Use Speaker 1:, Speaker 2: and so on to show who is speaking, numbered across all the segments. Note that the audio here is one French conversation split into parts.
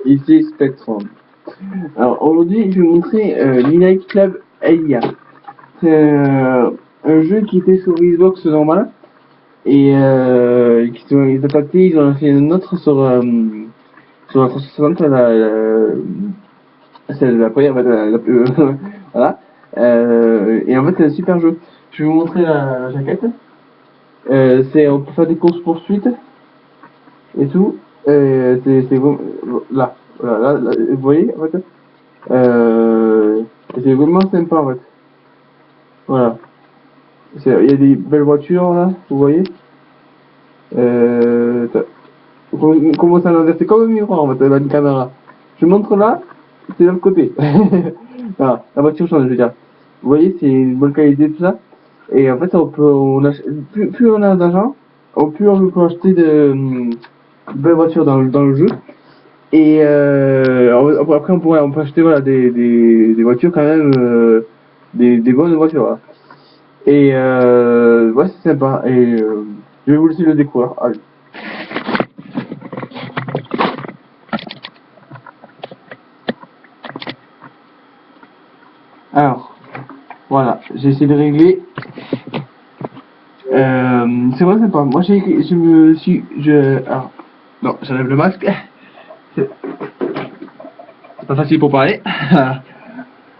Speaker 1: ici Spectrum. Alors aujourd'hui, je vais vous montrer Midnight Club Alia. C'est un jeu qui était sur Xbox normal et ils ont adapté, ils ont fait une autre sur la 360, c'est la première, voilà. Et en fait, c'est un super jeu. Je vais vous montrer la jaquette. On peut faire des courses poursuites et tout. C'est là, voilà, là, vous voyez en fait. C'est vraiment sympa en fait. Voilà. Il y a des belles voitures là, vous voyez. Comment ça c'est comme un miroir en fait, une caméra. Je montre là, c'est de l'autre côté. Voilà, la voiture change, je veux dire. Vous voyez, c'est une bonne qualité tout ça. Et en fait, plus on a d'argent, plus on peut acheter de belles voitures dans le jeu. Et après, on peut acheter voilà, des voitures quand même, des bonnes voitures. Voilà. Et ouais, c'est sympa. Et je vais vous laisser le découvrir. Allez. Alors, voilà, j'ai essayé de régler. C'est vrai sympa. Moi, alors, non, j'enlève le masque. C'est pas facile pour parler.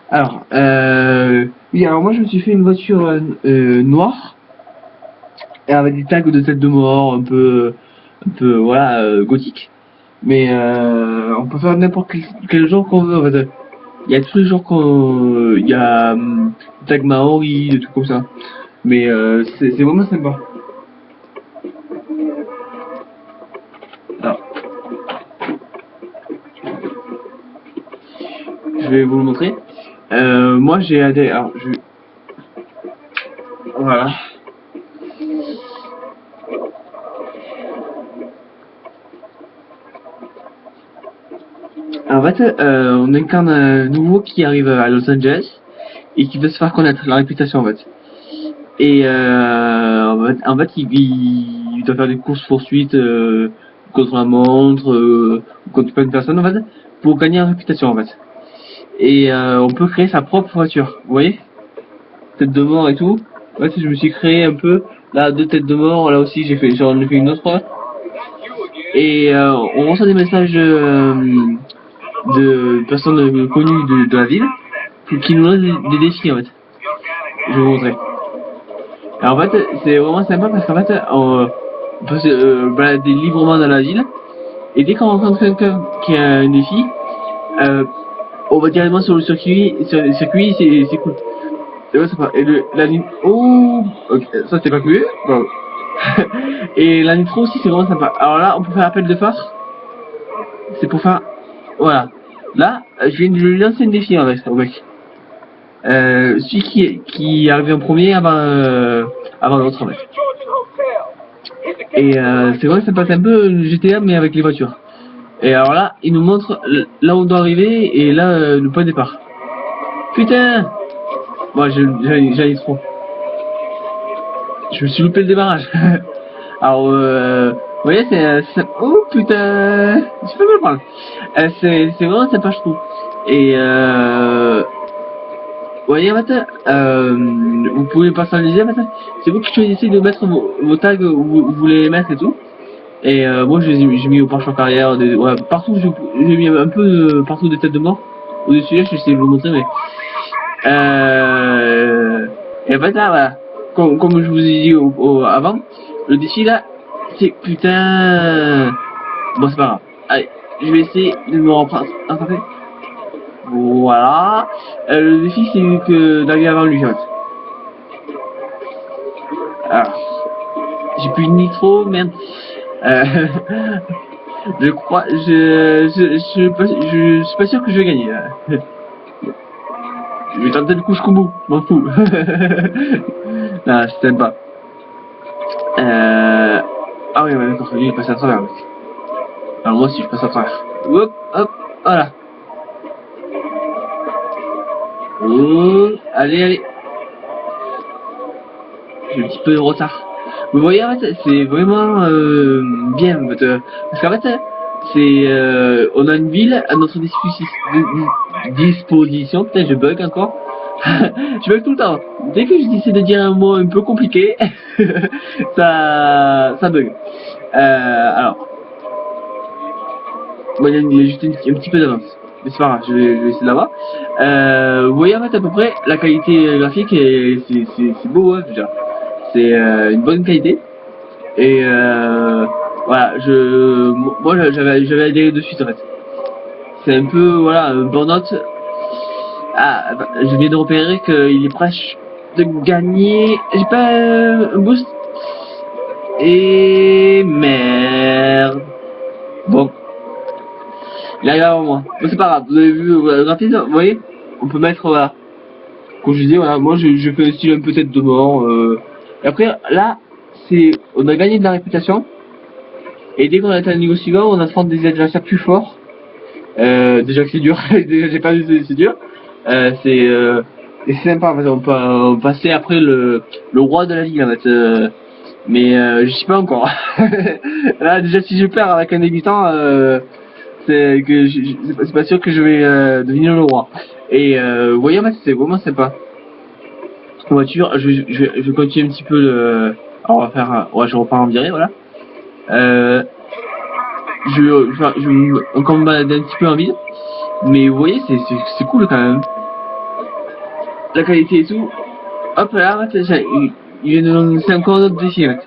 Speaker 1: Alors, oui, alors moi je me suis fait une voiture noire et avec des tags de tête de mort un peu voilà, gothique. Mais on peut faire n'importe quel genre qu'on veut en fait. Il y a tous les genres il y a tag Maori, des trucs comme ça. Mais c'est vraiment sympa. Alors, je vais vous le montrer. Moi j'ai adhéré. Alors, voilà. En fait, on incarne un nouveau qui arrive à Los Angeles et qui veut se faire connaître, la réputation en fait. Et en fait il doit faire des courses poursuites contre la montre, contre plein de personnes en fait, pour gagner la réputation en fait. Et on peut créer sa propre voiture, vous voyez, tête de mort et tout. En fait, je me suis créé un peu là deux têtes de mort, là aussi j'en ai fait une autre. Et on reçoit des messages de personnes connues de la ville qui nous donnent des défis en fait. Je vais vous montrer. Alors en fait, c'est vraiment sympa parce qu'en fait, on peut se balader librement dans la ville et dès qu'on rencontre quelqu'un qui a un défi, on va directement sur le circuit, c'est cool. C'est vrai sympa. Et la ligne, oh, okay, ça c'était pas cool. Bon. Et la nitro aussi c'est vraiment sympa. Alors là, on peut faire appel de phare. C'est pour faire, voilà. Là, je viens de lui lancer un défi en fait, au mec. Celui qui est arrivé en premier avant l'autre en fait. Et c'est vrai que ça passe un peu GTA mais avec les voitures. Et alors là, il nous montre là où on doit arriver et là le point de départ. Putain! Moi j'allais trop. Je me suis loupé le démarrage. Alors vous voyez oh putain! Je peux me le prendre. C'est vraiment sympa je trouve. Et vous voyez en fait, vous pouvez personnaliser en fait. C'est vous qui choisissez de mettre vos tags où vous voulez les mettre et tout. Et moi j'ai mis au pare-choc arrière, ouais, partout j'ai mis un peu partout des têtes de mort. Au-dessus là, je vais essayer de vous montrer mais et en fait là voilà, comme je vous ai dit avant, le défi là, c'est putain bon c'est pas grave. Allez, je vais essayer de me rattraper. Voilà. Le défi c'est que d'arriver avant lui en fait. Alors, j'ai plus de nitro, merde. Je crois, je suis pas sûr que je vais gagner. Je vais tenter le coup jusqu'au bout, m'en fous. Non, je t'aime pas. Ah oui, ouais, d'accord, lui il passe à travers. Mec. Alors moi aussi je passe à travers. Hop, hop, voilà. Allez, allez. J'ai un petit peu de retard. Vous voyez, en fait, c'est vraiment bien. En fait, parce qu'en fait, c'est on a une ville à notre disposition. Putain, je bug encore. Je bug tout le temps. Dès que je décide de dire un mot un peu compliqué, ça bug. Alors, bon, il y a juste un petit peu d'avance. Mais c'est pas grave, je vais essayer d'avoir. Vous voyez en fait à peu près la qualité graphique et c'est beau, hein, je veux dire. C'est une bonne qualité. Et voilà, moi j'avais adhéré de suite en fait. C'est un peu, voilà, un burn-out. Ah, bah, je viens de repérer qu'il est proche de gagner. J'ai pas un boost. Et merde. Bon, il arrive avant moi. Bon, c'est pas grave, vous avez vu, rapide, vous voyez, on peut mettre, voilà. Comme je disais, voilà, moi je fais un style un peu tête de mort. Et après, là, on a gagné de la réputation. Et dès qu'on atteint le niveau suivant, on affronte des adversaires plus forts. Déjà que c'est dur, déjà j'ai pas vu c'est dur. Et c'est sympa, en fait, on peut passer après le roi de la ligue en fait. Mais je sais pas encore. Là déjà si je perds avec un débutant, c'est pas sûr que je vais devenir le roi. Et vous voyez en fait c'est vraiment sympa. En voiture, je continue un petit peu le. Alors on va faire, ouais je repars en virée, voilà. Encore me balader un petit peu en ville. Mais vous voyez, c'est cool quand même. La qualité et tout. Hop là, il vient de lancer encore un autre défi. En fait.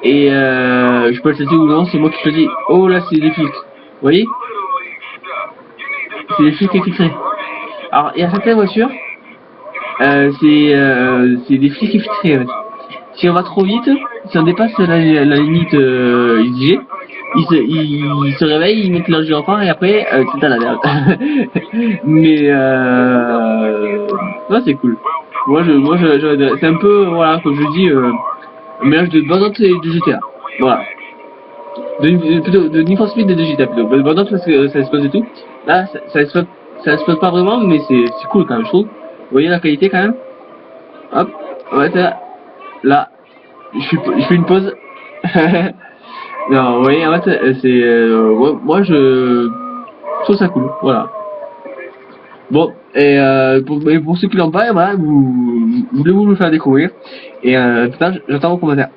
Speaker 1: Et je peux le chasser ou non, c'est moi qui choisis. Oh là, c'est des flics. Vous voyez? C'est des flics infiltrés. Alors, il y a certaines voitures, c'est des flics infiltrés. En fait. Si on va trop vite, si on dépasse la limite exigée, ils se réveillent, ils mettent leur jeu en fin et après, c'est à la merde. Mais ouais, c'est cool. Moi, c'est un peu, voilà, comme je dis, un mélange de Burnout et de GTA. Voilà. Plutôt, de Need for Speed et de GTA plutôt. Burnout parce que ça explose et tout. Là, ça explose pas vraiment, mais c'est cool quand même, je trouve. Vous voyez la qualité quand même? Hop, ouais, là, je fais une pause. Non, vous voyez, en fait, c'est, ouais, moi je trouve ça cool, voilà. Bon, et pour ceux qui l'ont pas, voilà, voulez-vous me faire découvrir. Et putain, j'attends vos commentaires.